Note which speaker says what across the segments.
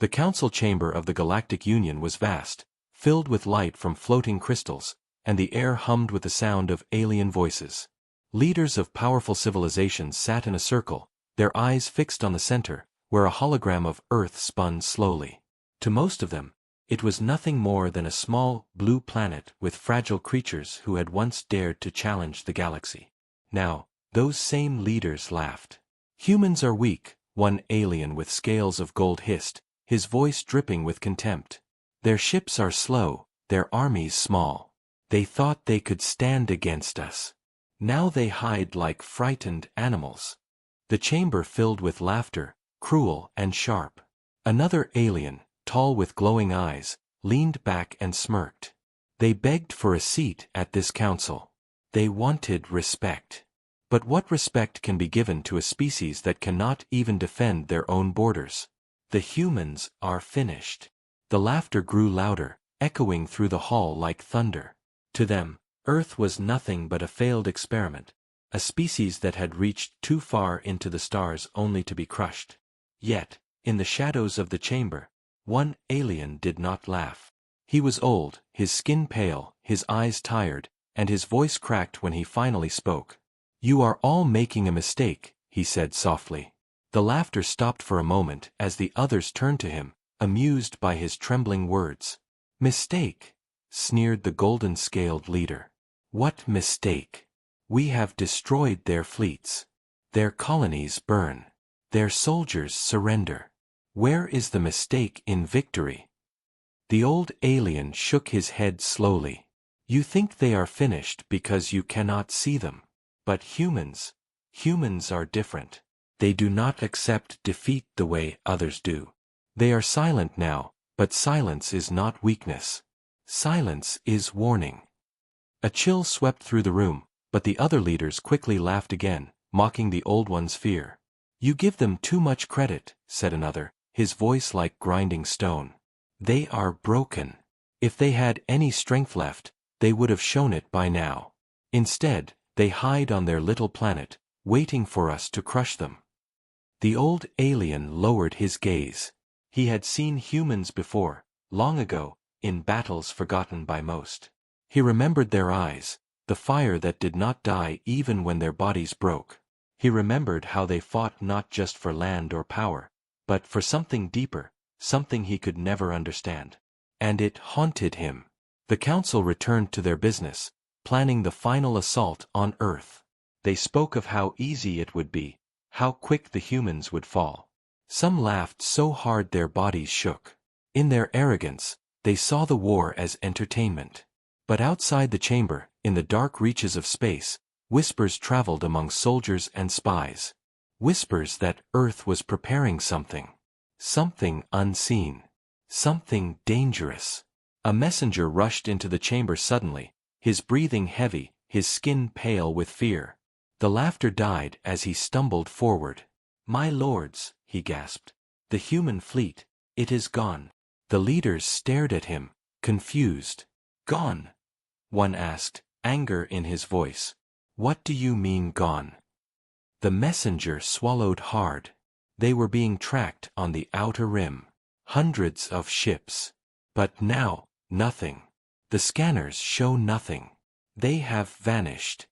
Speaker 1: The council chamber of the Galactic Union was vast, filled with light from floating crystals, and the air hummed with the sound of alien voices. Leaders of powerful civilizations sat in a circle, their eyes fixed on the center, where a hologram of Earth spun slowly. To most of them, it was nothing more than a small, blue planet with fragile creatures who had once dared to challenge the galaxy. Now, those same leaders laughed. "Humans are weak," one alien with scales of gold hissed, his voice dripping with contempt. "Their ships are slow, their armies small. They thought they could stand against us. Now they hide like frightened animals." The chamber filled with laughter, cruel and sharp. Another alien, tall with glowing eyes, leaned back and smirked. "They begged for a seat at this council. They wanted respect. But what respect can be given to a species that cannot even defend their own borders? The humans are finished." The laughter grew louder, echoing through the hall like thunder. To them, Earth was nothing but a failed experiment, a species that had reached too far into the stars only to be crushed. Yet, in the shadows of the chamber, one alien did not laugh. He was old, his skin pale, his eyes tired, and his voice cracked when he finally spoke. "You are all making a mistake," he said softly. The laughter stopped for a moment as the others turned to him, amused by his trembling words. "Mistake?" sneered the golden-scaled leader. "What mistake? We have destroyed their fleets. Their colonies burn. Their soldiers surrender. Where is the mistake in victory?" The old alien shook his head slowly. "You think they are finished because you cannot see them. But humans are different. They do not accept defeat the way others do. They are silent now, but silence is not weakness. Silence is warning." A chill swept through the room, but the other leaders quickly laughed again, mocking the old one's fear. "You give them too much credit," said another, his voice like grinding stone. "They are broken. If they had any strength left, they would have shown it by now. Instead, they hide on their little planet, waiting for us to crush them." The old alien lowered his gaze. He had seen humans before, long ago, in battles forgotten by most. He remembered their eyes, the fire that did not die even when their bodies broke. He remembered how they fought not just for land or power, but for something deeper, something he could never understand. And it haunted him. The council returned to their business, planning the final assault on Earth. They spoke of how easy it would be, how quick the humans would fall. Some laughed so hard their bodies shook. In their arrogance, they saw the war as entertainment. But outside the chamber, in the dark reaches of space, whispers traveled among soldiers and spies. Whispers that Earth was preparing something. Something unseen. Something dangerous. A messenger rushed into the chamber suddenly, his breathing heavy, his skin pale with fear. The laughter died as he stumbled forward. "My lords," he gasped. "The human fleet, it is gone." The leaders stared at him, confused. "Gone?" one asked, anger in his voice. "What do you mean gone?" The messenger swallowed hard. They were being tracked on the outer rim. Hundreds of ships. But now, nothing. The scanners show nothing. They have vanished.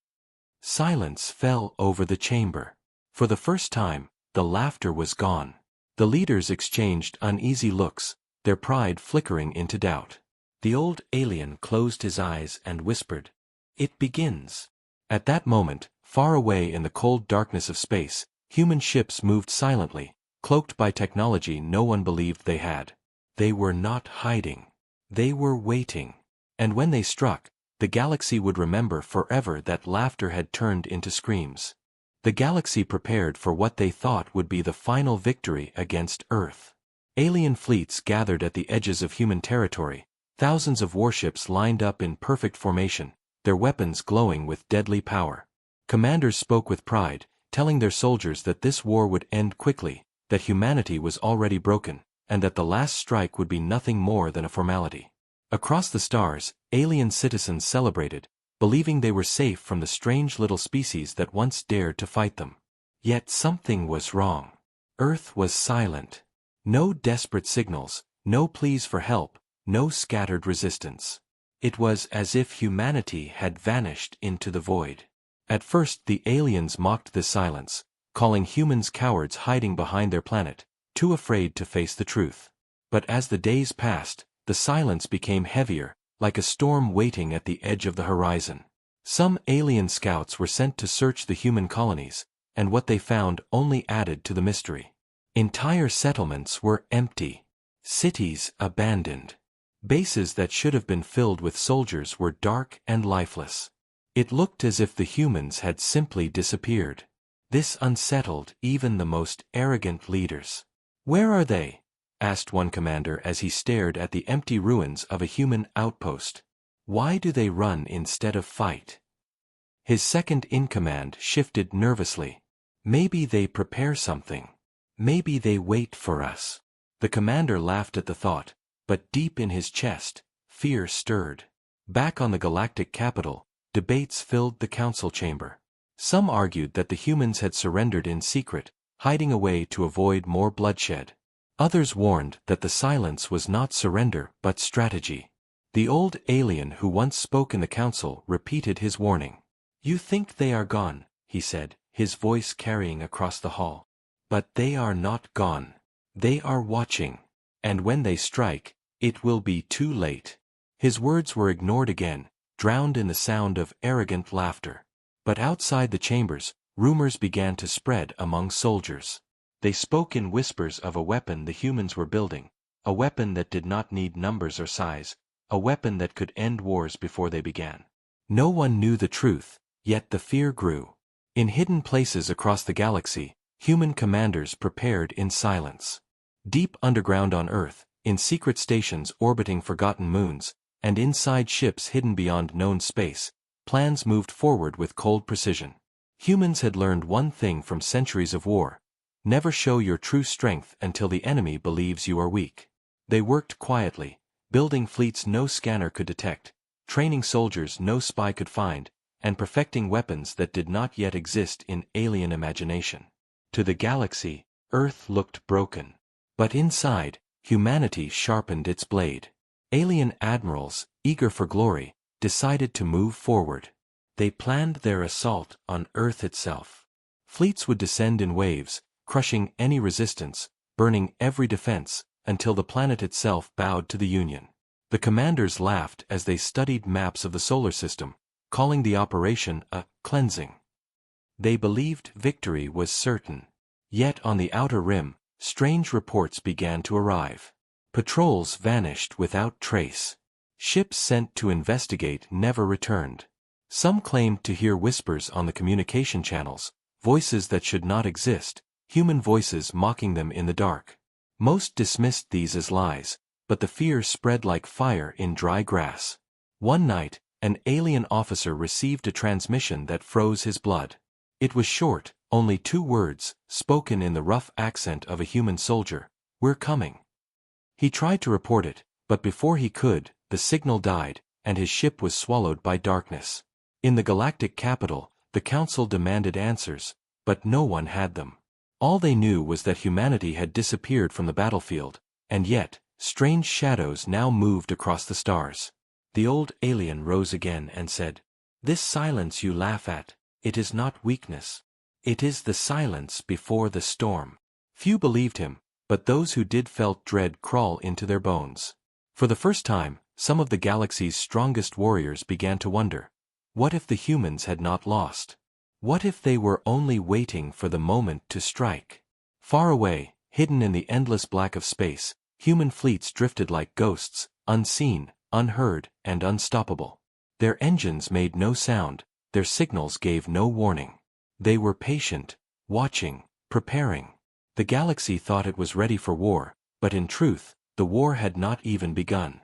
Speaker 1: Silence fell over the chamber. For the first time, the laughter was gone. The leaders exchanged uneasy looks, their pride flickering into doubt. The old alien closed his eyes and whispered, "It begins." At that moment, far away in the cold darkness of space, human ships moved silently, cloaked by technology no one believed they had. They were not hiding. They were waiting. And when they struck, the galaxy would remember forever that laughter had turned into screams. The galaxy prepared for what they thought would be the final victory against Earth. Alien fleets gathered at the edges of human territory, thousands of warships lined up in perfect formation, their weapons glowing with deadly power. Commanders spoke with pride, telling their soldiers that this war would end quickly, that humanity was already broken, and that the last strike would be nothing more than a formality. Across the stars, alien citizens celebrated, believing they were safe from the strange little species that once dared to fight them. Yet something was wrong. Earth was silent. No desperate signals, no pleas for help, no scattered resistance. It was as if humanity had vanished into the void. At first the aliens mocked this silence, calling humans cowards hiding behind their planet, too afraid to face the truth. But as the days passed, the silence became heavier, like a storm waiting at the edge of the horizon. Some alien scouts were sent to search the human colonies, and what they found only added to the mystery. Entire settlements were empty. Cities abandoned. Bases that should have been filled with soldiers were dark and lifeless. It looked as if the humans had simply disappeared. This unsettled even the most arrogant leaders. "Where are they?" asked one commander as he stared at the empty ruins of a human outpost. "Why do they run instead of fight?" His second-in-command shifted nervously. "Maybe they prepare something. Maybe they wait for us." The commander laughed at the thought, but deep in his chest, fear stirred. Back on the galactic capital, debates filled the council chamber. Some argued that the humans had surrendered in secret, hiding away to avoid more bloodshed. Others warned that the silence was not surrender but strategy. The old alien who once spoke in the council repeated his warning. "You think they are gone," he said, his voice carrying across the hall. "But they are not gone. They are watching. And when they strike, it will be too late." His words were ignored again, drowned in the sound of arrogant laughter. But outside the chambers, rumors began to spread among soldiers. They spoke in whispers of a weapon the humans were building, a weapon that did not need numbers or size, a weapon that could end wars before they began. No one knew the truth, yet the fear grew. In hidden places across the galaxy, human commanders prepared in silence. Deep underground on Earth, in secret stations orbiting forgotten moons, and inside ships hidden beyond known space, plans moved forward with cold precision. Humans had learned one thing from centuries of war: never show your true strength until the enemy believes you are weak. They worked quietly, building fleets no scanner could detect, training soldiers no spy could find, and perfecting weapons that did not yet exist in alien imagination. To the galaxy, Earth looked broken. But inside, humanity sharpened its blade. Alien admirals, eager for glory, decided to move forward. They planned their assault on Earth itself. Fleets would descend in waves, crushing any resistance, burning every defense, until the planet itself bowed to the Union. The commanders laughed as they studied maps of the solar system, calling the operation a cleansing. They believed victory was certain. Yet on the outer rim, strange reports began to arrive. Patrols vanished without trace. Ships sent to investigate never returned. Some claimed to hear whispers on the communication channels, voices that should not exist, human voices mocking them in the dark. Most dismissed these as lies, but the fear spread like fire in dry grass. One night, an alien officer received a transmission that froze his blood. It was short, only 2 words, spoken in the rough accent of a human soldier: "We're coming." He tried to report it, but before he could, the signal died, and his ship was swallowed by darkness. In the galactic capital, the council demanded answers, but no one had them. All they knew was that humanity had disappeared from the battlefield, and yet, strange shadows now moved across the stars. The old alien rose again and said, "This silence you laugh at, it is not weakness. It is the silence before the storm." Few believed him, but those who did felt dread crawl into their bones. For the first time, some of the galaxy's strongest warriors began to wonder, what if the humans had not lost? What if they were only waiting for the moment to strike? Far away, hidden in the endless black of space, human fleets drifted like ghosts, unseen, unheard, and unstoppable. Their engines made no sound, their signals gave no warning. They were patient, watching, preparing. The galaxy thought it was ready for war, but in truth, the war had not even begun.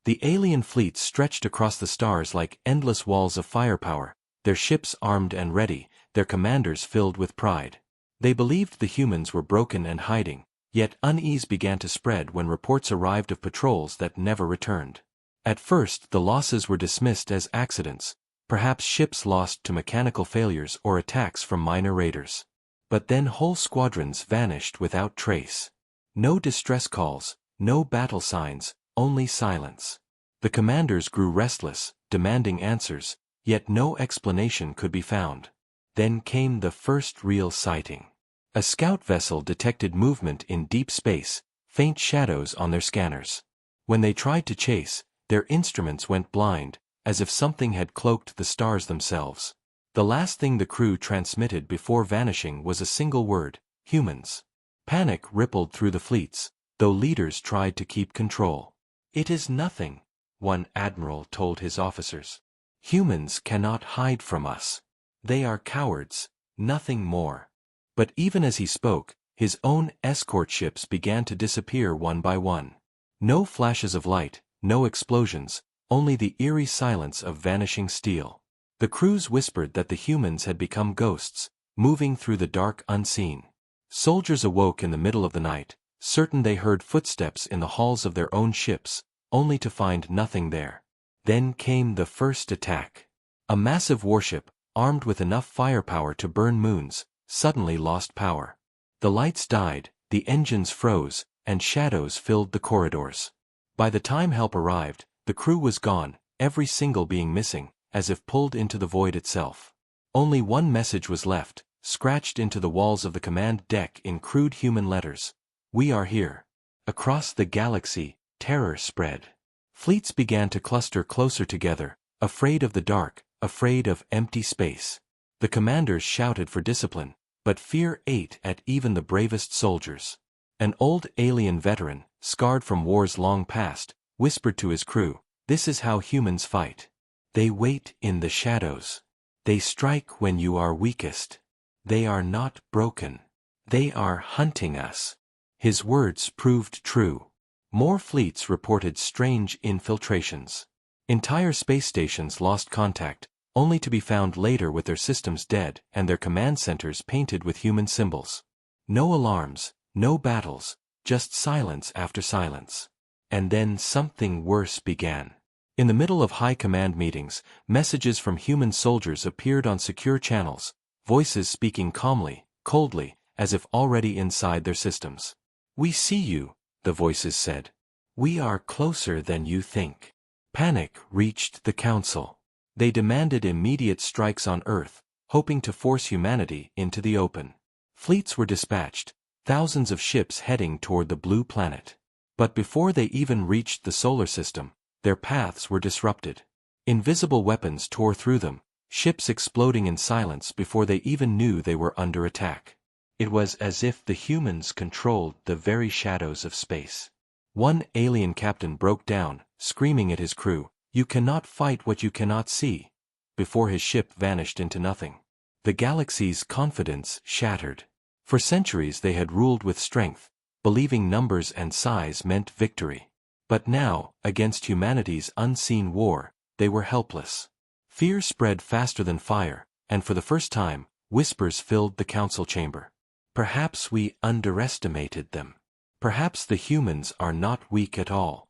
Speaker 1: The alien fleets stretched across the stars like endless walls of firepower, their ships armed and ready, their commanders filled with pride. They believed the humans were broken and hiding, yet unease began to spread when reports arrived of patrols that never returned. At first the losses were dismissed as accidents, perhaps ships lost to mechanical failures or attacks from minor raiders. But then whole squadrons vanished without trace. No distress calls, no battle signs, only silence. The commanders grew restless, demanding answers, yet no explanation could be found. Then came the first real sighting. A scout vessel detected movement in deep space, faint shadows on their scanners. When they tried to chase, their instruments went blind, as if something had cloaked the stars themselves. The last thing the crew transmitted before vanishing was a single word: humans. Panic rippled through the fleets, though leaders tried to keep control. "It is nothing," one admiral told his officers. "Humans cannot hide from us. They are cowards, nothing more." But even as he spoke, his own escort ships began to disappear one by one. No flashes of light, no explosions, only the eerie silence of vanishing steel. The crews whispered that the humans had become ghosts, moving through the dark unseen. Soldiers awoke in the middle of the night, certain they heard footsteps in the halls of their own ships, only to find nothing there. Then came the first attack. A massive warship, armed with enough firepower to burn moons, suddenly lost power. The lights died, the engines froze, and shadows filled the corridors. By the time help arrived, the crew was gone, every single being missing, as if pulled into the void itself. Only one message was left, scratched into the walls of the command deck in crude human letters: "We are here." Across the galaxy, terror spread. Fleets began to cluster closer together, afraid of the dark, afraid of empty space. The commanders shouted for discipline, but fear ate at even the bravest soldiers. An old alien veteran, scarred from wars long past, whispered to his crew, "This is how humans fight. They wait in the shadows. They strike when you are weakest. They are not broken. They are hunting us." His words proved true. More fleets reported strange infiltrations. Entire space stations lost contact, only to be found later with their systems dead and their command centers painted with human symbols. No alarms, no battles, just silence after silence. And then something worse began. In the middle of high command meetings, messages from human soldiers appeared on secure channels, voices speaking calmly, coldly, as if already inside their systems. "We see you," the voices said. "We are closer than you think." Panic reached the council. They demanded immediate strikes on Earth, hoping to force humanity into the open. Fleets were dispatched, thousands of ships heading toward the blue planet. But before they even reached the solar system, their paths were disrupted. Invisible weapons tore through them, ships exploding in silence before they even knew they were under attack. It was as if the humans controlled the very shadows of space. One alien captain broke down, screaming at his crew, "You cannot fight what you cannot see," before his ship vanished into nothing. The galaxy's confidence shattered. For centuries they had ruled with strength, believing numbers and size meant victory. But now, against humanity's unseen war, they were helpless. Fear spread faster than fire, and for the first time, whispers filled the council chamber. "Perhaps we underestimated them. Perhaps the humans are not weak at all."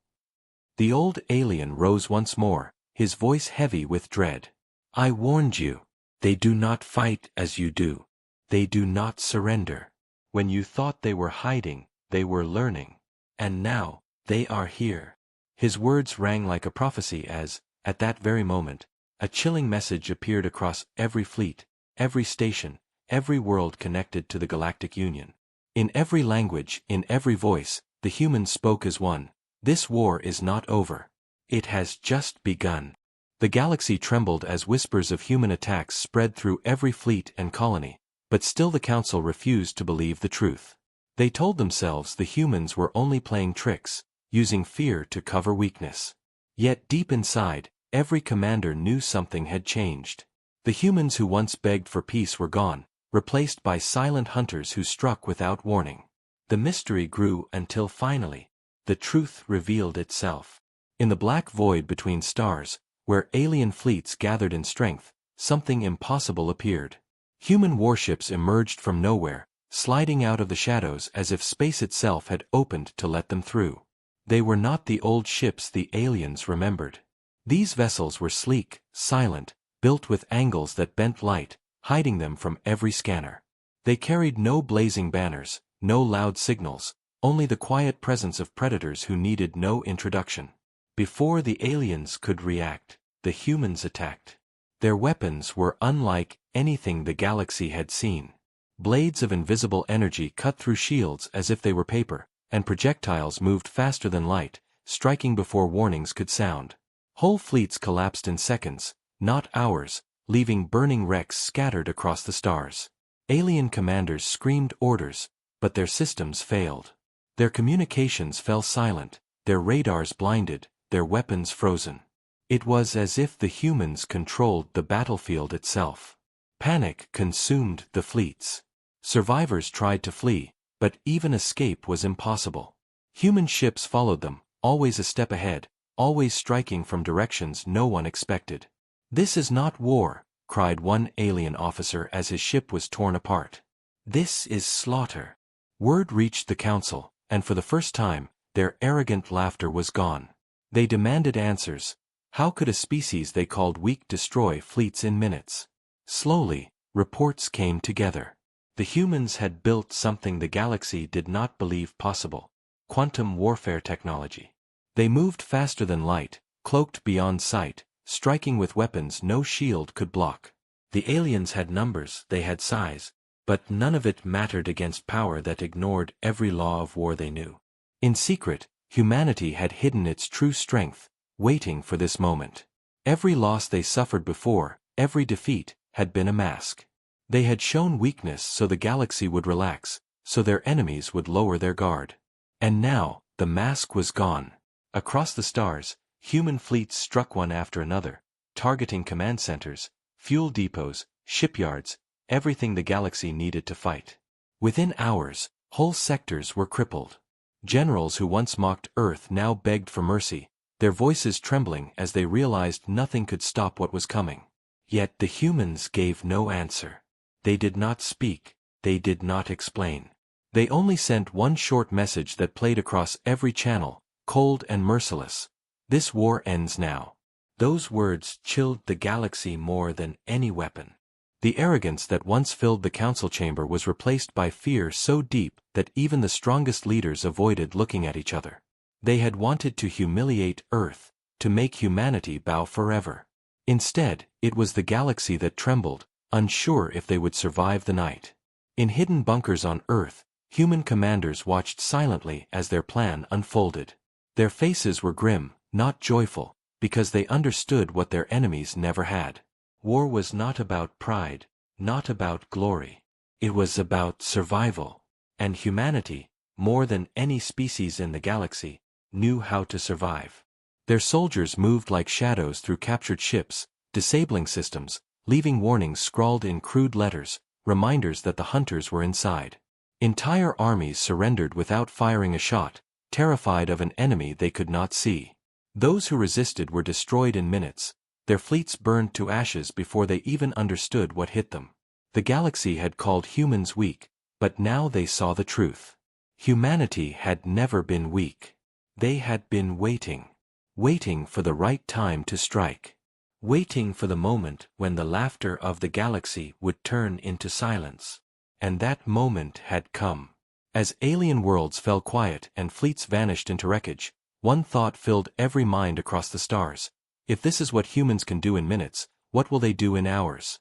Speaker 1: The old alien rose once more, his voice heavy with dread. "I warned you. They do not fight as you do. They do not surrender. When you thought they were hiding, they were learning. And now, they are here." His words rang like a prophecy as, at that very moment, a chilling message appeared across every fleet, every station, every world connected to the Galactic Union. In every language, in every voice, the humans spoke as one: "This war is not over. It has just begun." The galaxy trembled as whispers of human attacks spread through every fleet and colony, but still the council refused to believe the truth. They told themselves the humans were only playing tricks, using fear to cover weakness. Yet deep inside, every commander knew something had changed. The humans who once begged for peace were gone, replaced by silent hunters who struck without warning. The mystery grew until finally, the truth revealed itself. In the black void between stars, where alien fleets gathered in strength, something impossible appeared. Human warships emerged from nowhere, sliding out of the shadows as if space itself had opened to let them through. They were not the old ships the aliens remembered. These vessels were sleek, silent, built with angles that bent light, hiding them from every scanner. They carried no blazing banners, no loud signals, only the quiet presence of predators who needed no introduction. Before the aliens could react, the humans attacked. Their weapons were unlike anything the galaxy had seen. Blades of invisible energy cut through shields as if they were paper, and projectiles moved faster than light, striking before warnings could sound. Whole fleets collapsed in seconds, not hours, leaving burning wrecks scattered across the stars. Alien commanders screamed orders, but their systems failed. Their communications fell silent, their radars blinded, their weapons frozen. It was as if the humans controlled the battlefield itself. Panic consumed the fleets. Survivors tried to flee, but even escape was impossible. Human ships followed them, always a step ahead, always striking from directions no one expected. "This is not war," cried one alien officer as his ship was torn apart. "This is slaughter." Word reached the council, and for the first time, their arrogant laughter was gone. They demanded answers. How could a species they called weak destroy fleets in minutes? Slowly, reports came together. The humans had built something the galaxy did not believe possible: quantum warfare technology. They moved faster than light, cloaked beyond sight, striking with weapons no shield could block. The aliens had numbers, they had size, but none of it mattered against power that ignored every law of war they knew. In secret, humanity had hidden its true strength, waiting for this moment. Every loss they suffered before, every defeat, had been a mask. They had shown weakness so the galaxy would relax, so their enemies would lower their guard. And now, the mask was gone. Across the stars, human fleets struck one after another, targeting command centers, fuel depots, shipyards, everything the galaxy needed to fight. Within hours, whole sectors were crippled. Generals who once mocked Earth now begged for mercy, their voices trembling as they realized nothing could stop what was coming. Yet the humans gave no answer. They did not speak, they did not explain. They only sent one short message that played across every channel, cold and merciless: "This war ends now." Those words chilled the galaxy more than any weapon. The arrogance that once filled the council chamber was replaced by fear so deep that even the strongest leaders avoided looking at each other. They had wanted to humiliate Earth, to make humanity bow forever. Instead, it was the galaxy that trembled, unsure if they would survive the night. In hidden bunkers on Earth, human commanders watched silently as their plan unfolded. Their faces were grim, not joyful, because they understood what their enemies never had. War was not about pride, not about glory. It was about survival. And humanity, more than any species in the galaxy, knew how to survive. Their soldiers moved like shadows through captured ships, disabling systems, leaving warnings scrawled in crude letters, reminders that the hunters were inside. Entire armies surrendered without firing a shot, terrified of an enemy they could not see. Those who resisted were destroyed in minutes, their fleets burned to ashes before they even understood what hit them. The galaxy had called humans weak, but now they saw the truth. Humanity had never been weak. They had been waiting. Waiting for the right time to strike. Waiting for the moment when the laughter of the galaxy would turn into silence. And that moment had come. As alien worlds fell quiet and fleets vanished into wreckage, one thought filled every mind across the stars: if this is what humans can do in minutes, what will they do in hours?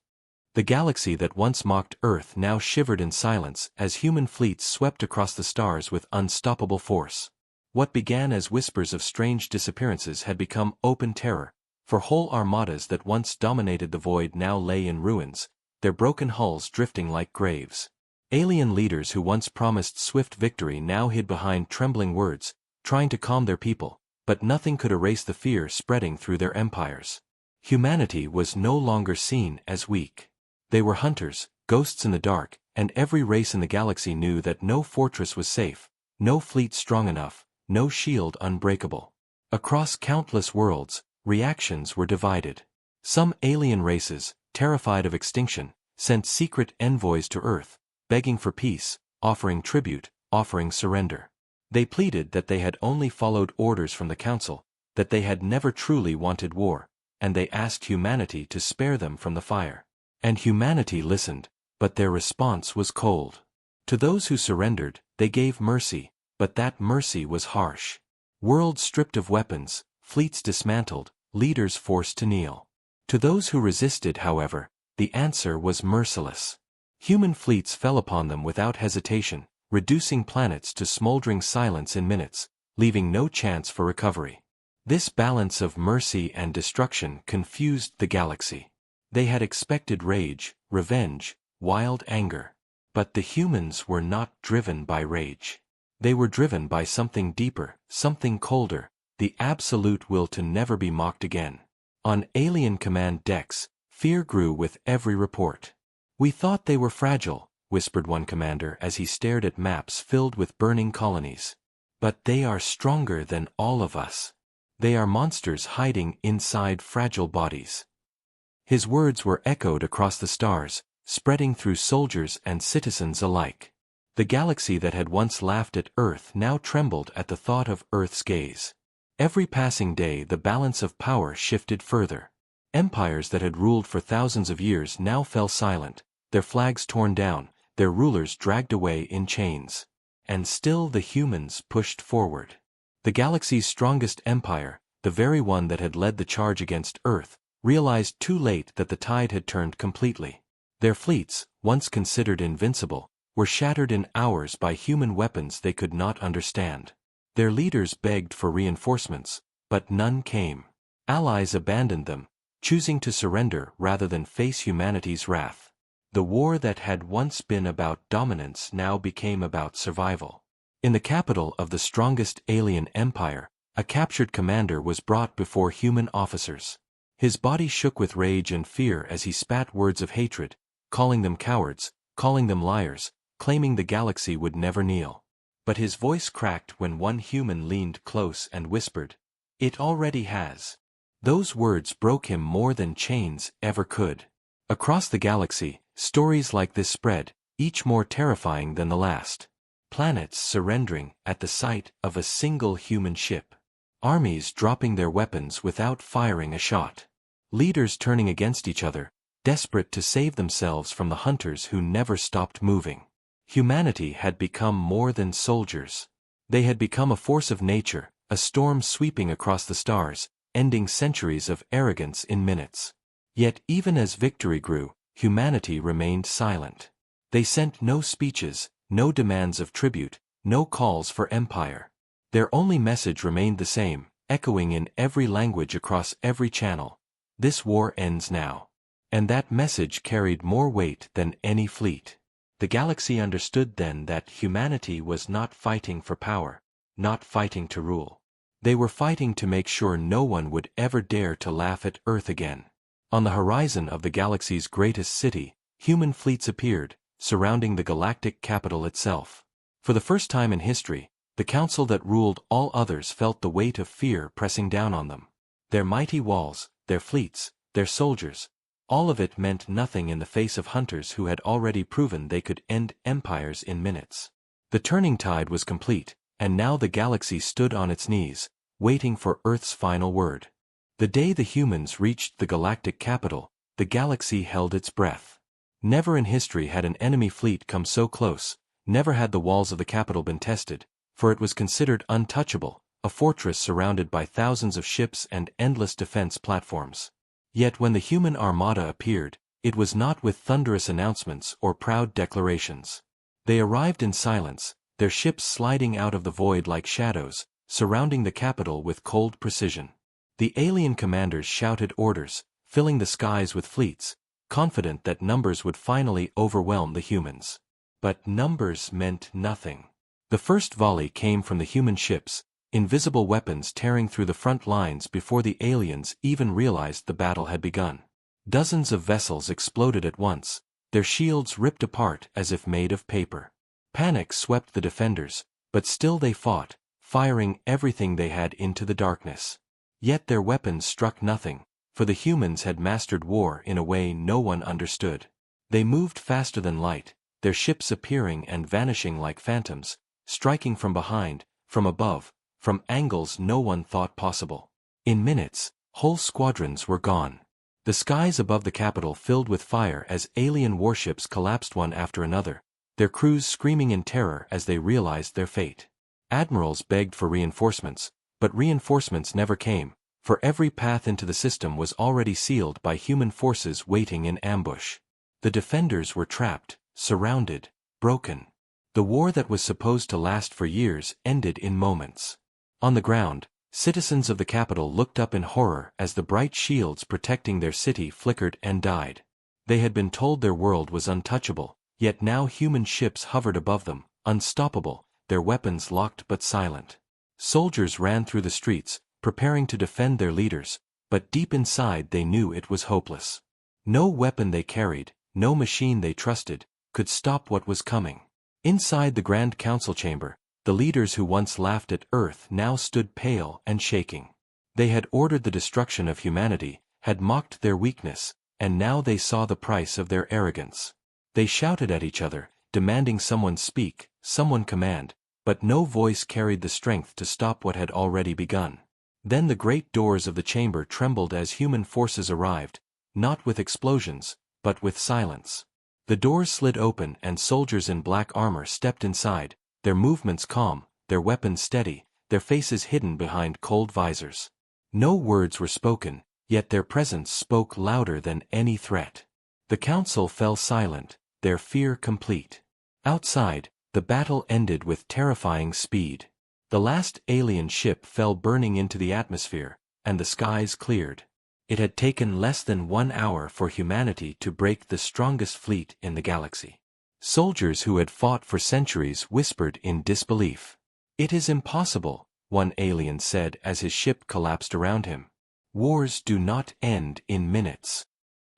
Speaker 1: The galaxy that once mocked Earth now shivered in silence as human fleets swept across the stars with unstoppable force. What began as whispers of strange disappearances had become open terror, for whole armadas that once dominated the void now lay in ruins, their broken hulls drifting like graves. Alien leaders who once promised swift victory now hid behind trembling words, trying to calm their people, but nothing could erase the fear spreading through their empires. Humanity was no longer seen as weak. They were hunters, ghosts in the dark, and every race in the galaxy knew that no fortress was safe, no fleet strong enough, no shield unbreakable. Across countless worlds, reactions were divided. Some alien races, terrified of extinction, sent secret envoys to Earth, begging for peace, offering tribute, offering surrender. They pleaded that they had only followed orders from the Council, that they had never truly wanted war, and they asked humanity to spare them from the fire. And humanity listened, but their response was cold. To those who surrendered, they gave mercy, but that mercy was harsh. Worlds stripped of weapons, fleets dismantled, leaders forced to kneel. To those who resisted, however, the answer was merciless. Human fleets fell upon them without hesitation, reducing planets to smoldering silence in minutes, leaving no chance for recovery. This balance of mercy and destruction confused the galaxy. They had expected rage, revenge, wild anger. But the humans were not driven by rage. They were driven by something deeper, something colder, the absolute will to never be mocked again. On alien command decks, fear grew with every report. "We thought they were fragile," whispered one commander as he stared at maps filled with burning colonies. "But they are stronger than all of us. They are monsters hiding inside fragile bodies." His words were echoed across the stars, spreading through soldiers and citizens alike. The galaxy that had once laughed at Earth now trembled at the thought of Earth's gaze. Every passing day the balance of power shifted further. Empires that had ruled for thousands of years now fell silent, their flags torn down, their rulers dragged away in chains. And still the humans pushed forward. The galaxy's strongest empire, the very one that had led the charge against Earth, realized too late that the tide had turned completely. Their fleets, once considered invincible, were shattered in hours by human weapons they could not understand. Their leaders begged for reinforcements, but none came. Allies abandoned them, choosing to surrender rather than face humanity's wrath. The war that had once been about dominance now became about survival. In the capital of the strongest alien empire, a captured commander was brought before human officers. His body shook with rage and fear as he spat words of hatred, calling them cowards, calling them liars, claiming the galaxy would never kneel. But his voice cracked when one human leaned close and whispered, "It already has." Those words broke him more than chains ever could. Across the galaxy, stories like this spread, each more terrifying than the last. Planets surrendering at the sight of a single human ship. Armies dropping their weapons without firing a shot. Leaders turning against each other, desperate to save themselves from the hunters who never stopped moving. Humanity had become more than soldiers. They had become a force of nature, a storm sweeping across the stars, ending centuries of arrogance in minutes. Yet even as victory grew, humanity remained silent. They sent no speeches, no demands of tribute, no calls for empire. Their only message remained the same, echoing in every language across every channel. "This war ends now." And that message carried more weight than any fleet. The galaxy understood then that humanity was not fighting for power, not fighting to rule. They were fighting to make sure no one would ever dare to laugh at Earth again. On the horizon of the galaxy's greatest city, human fleets appeared, surrounding the galactic capital itself. For the first time in history, the council that ruled all others felt the weight of fear pressing down on them. Their mighty walls, their fleets, their soldiers, all of it meant nothing in the face of hunters who had already proven they could end empires in minutes. The turning tide was complete, and now the galaxy stood on its knees, waiting for Earth's final word. The day the humans reached the galactic capital, the galaxy held its breath. Never in history had an enemy fleet come so close, never had the walls of the capital been tested, for it was considered untouchable, a fortress surrounded by thousands of ships and endless defense platforms. Yet when the human armada appeared, it was not with thunderous announcements or proud declarations. They arrived in silence, their ships sliding out of the void like shadows, surrounding the capital with cold precision. The alien commanders shouted orders, filling the skies with fleets, confident that numbers would finally overwhelm the humans. But numbers meant nothing. The first volley came from the human ships, invisible weapons tearing through the front lines before the aliens even realized the battle had begun. Dozens of vessels exploded at once, their shields ripped apart as if made of paper. Panic swept the defenders, but still they fought, firing everything they had into the darkness. Yet their weapons struck nothing, for the humans had mastered war in a way no one understood. They moved faster than light, their ships appearing and vanishing like phantoms, striking from behind, from above, from angles no one thought possible. In minutes, whole squadrons were gone. The skies above the capital filled with fire as alien warships collapsed one after another, their crews screaming in terror as they realized their fate. Admirals begged for reinforcements, but reinforcements never came, for every path into the system was already sealed by human forces waiting in ambush. The defenders were trapped, surrounded, broken. The war that was supposed to last for years ended in moments. On the ground, citizens of the capital looked up in horror as the bright shields protecting their city flickered and died. They had been told their world was untouchable, yet now human ships hovered above them, unstoppable, their weapons locked but silent. Soldiers ran through the streets, preparing to defend their leaders, but deep inside they knew it was hopeless. No weapon they carried, no machine they trusted, could stop what was coming. Inside the Grand Council chamber, the leaders who once laughed at Earth now stood pale and shaking. They had ordered the destruction of humanity, had mocked their weakness, and now they saw the price of their arrogance. They shouted at each other, demanding someone speak, someone command, but no voice carried the strength to stop what had already begun. Then the great doors of the chamber trembled as human forces arrived, not with explosions, but with silence. The doors slid open and soldiers in black armor stepped inside, their movements calm, their weapons steady, their faces hidden behind cold visors. No words were spoken, yet their presence spoke louder than any threat. The council fell silent, their fear complete. Outside, the battle ended with terrifying speed. The last alien ship fell burning into the atmosphere, and the skies cleared. It had taken less than 1 hour for humanity to break the strongest fleet in the galaxy. Soldiers who had fought for centuries whispered in disbelief. "It is impossible," one alien said as his ship collapsed around him. "Wars do not end in minutes."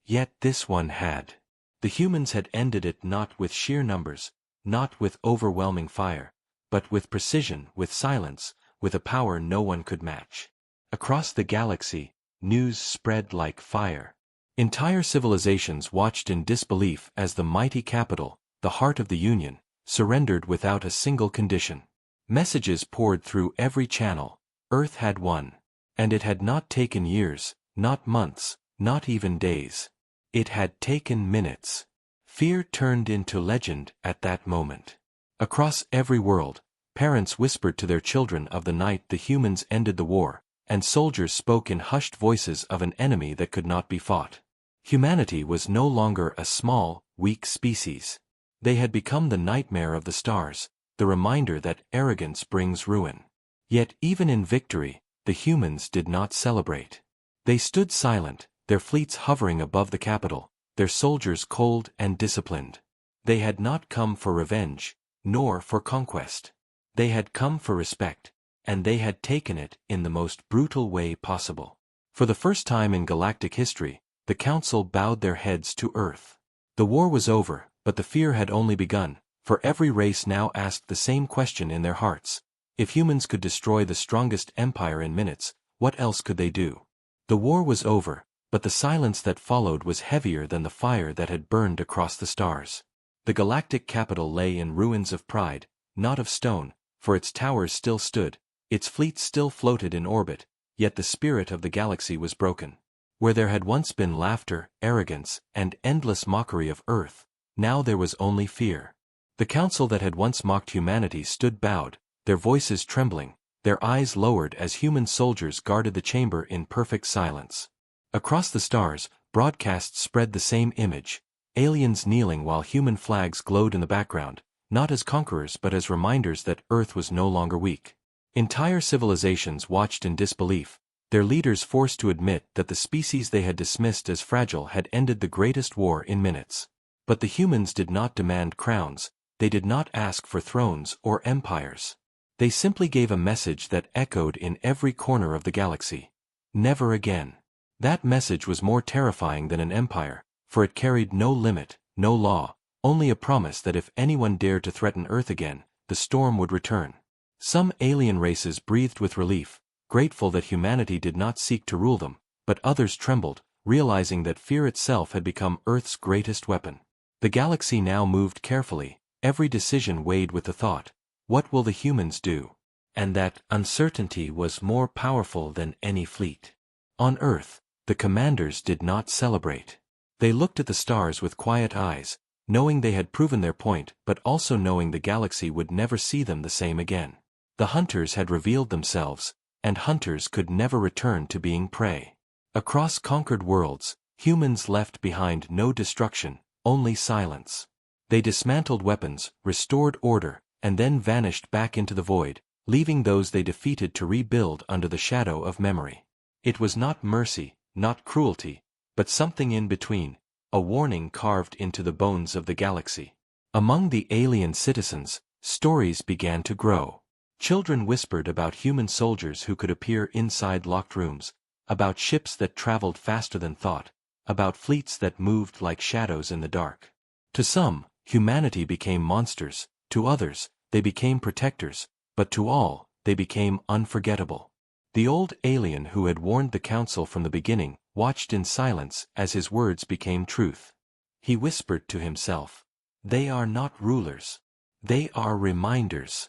Speaker 1: Yet this one had. The humans had ended it not with sheer numbers, not with overwhelming fire, but with precision, with silence, with a power no one could match. Across the galaxy, news spread like fire. Entire civilizations watched in disbelief as the mighty capital, the heart of the Union, surrendered without a single condition. Messages poured through every channel. Earth had won. And it had not taken years, not months, not even days. It had taken minutes. Fear turned into legend at that moment. Across every world, parents whispered to their children of the night the humans ended the war, and soldiers spoke in hushed voices of an enemy that could not be fought. Humanity was no longer a small, weak species. They had become the nightmare of the stars, the reminder that arrogance brings ruin. Yet even in victory, the humans did not celebrate. They stood silent, their fleets hovering above the capital, their soldiers cold and disciplined. They had not come for revenge, nor for conquest. They had come for respect, and they had taken it in the most brutal way possible. For the first time in galactic history, the Council bowed their heads to Earth. The war was over, but the fear had only begun, for every race now asked the same question in their hearts. If humans could destroy the strongest empire in minutes, what else could they do? The war was over, but the silence that followed was heavier than the fire that had burned across the stars. The galactic capital lay in ruins of pride, not of stone, for its towers still stood, its fleets still floated in orbit, yet the spirit of the galaxy was broken. Where there had once been laughter, arrogance, and endless mockery of Earth, now there was only fear. The council that had once mocked humanity stood bowed, their voices trembling, their eyes lowered as human soldiers guarded the chamber in perfect silence. Across the stars, broadcasts spread the same image, aliens kneeling while human flags glowed in the background, not as conquerors but as reminders that Earth was no longer weak. Entire civilizations watched in disbelief, their leaders forced to admit that the species they had dismissed as fragile had ended the greatest war in minutes. But the humans did not demand crowns, they did not ask for thrones or empires. They simply gave a message that echoed in every corner of the galaxy. Never again. That message was more terrifying than an empire, for it carried no limit, no law, only a promise that if anyone dared to threaten Earth again, the storm would return. Some alien races breathed with relief, grateful that humanity did not seek to rule them, but others trembled, realizing that fear itself had become Earth's greatest weapon. The galaxy now moved carefully, every decision weighed with the thought, what will the humans do? And that uncertainty was more powerful than any fleet. On Earth, the commanders did not celebrate. They looked at the stars with quiet eyes, knowing they had proven their point but also knowing the galaxy would never see them the same again. The hunters had revealed themselves, and hunters could never return to being prey. Across conquered worlds, humans left behind no destruction, only silence. They dismantled weapons, restored order, and then vanished back into the void, leaving those they defeated to rebuild under the shadow of memory. It was not mercy, not cruelty, but something in between, a warning carved into the bones of the galaxy. Among the alien citizens, stories began to grow. Children whispered about human soldiers who could appear inside locked rooms, about ships that traveled faster than thought, about fleets that moved like shadows in the dark. To some, humanity became monsters, to others, they became protectors, but to all, they became unforgettable. The old alien who had warned the council from the beginning watched in silence as his words became truth. He whispered to himself, "They are not rulers. They are reminders."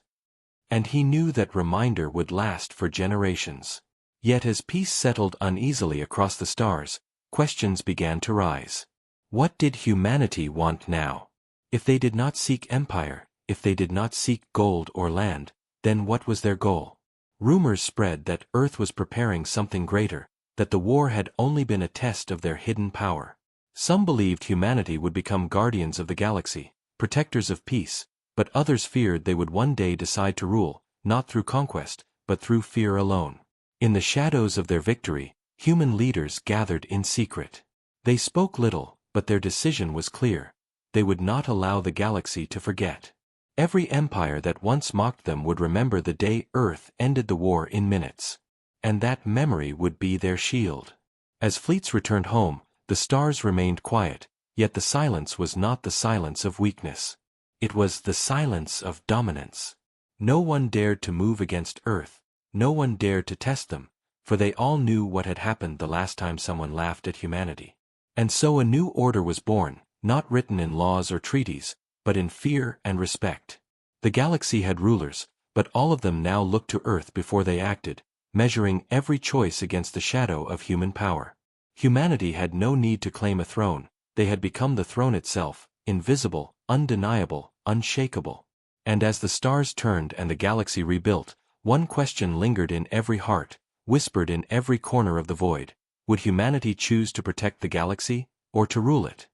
Speaker 1: And he knew that reminder would last for generations. Yet as peace settled uneasily across the stars, questions began to rise. What did humanity want now? If they did not seek empire, if they did not seek gold or land, then what was their goal? Rumors spread that Earth was preparing something greater, that the war had only been a test of their hidden power. Some believed humanity would become guardians of the galaxy, protectors of peace, but others feared they would one day decide to rule, not through conquest, but through fear alone. In the shadows of their victory, human leaders gathered in secret. They spoke little, but their decision was clear. They would not allow the galaxy to forget. Every empire that once mocked them would remember the day Earth ended the war in minutes. And that memory would be their shield. As fleets returned home, the stars remained quiet, yet the silence was not the silence of weakness. It was the silence of dominance. No one dared to move against Earth, no one dared to test them, for they all knew what had happened the last time someone laughed at humanity. And so a new order was born, not written in laws or treaties, but in fear and respect. The galaxy had rulers, but all of them now looked to Earth before they acted, measuring every choice against the shadow of human power. Humanity had no need to claim a throne, they had become the throne itself, invisible, undeniable, unshakable. And as the stars turned and the galaxy rebuilt, one question lingered in every heart, whispered in every corner of the void: would humanity choose to protect the galaxy, or to rule it?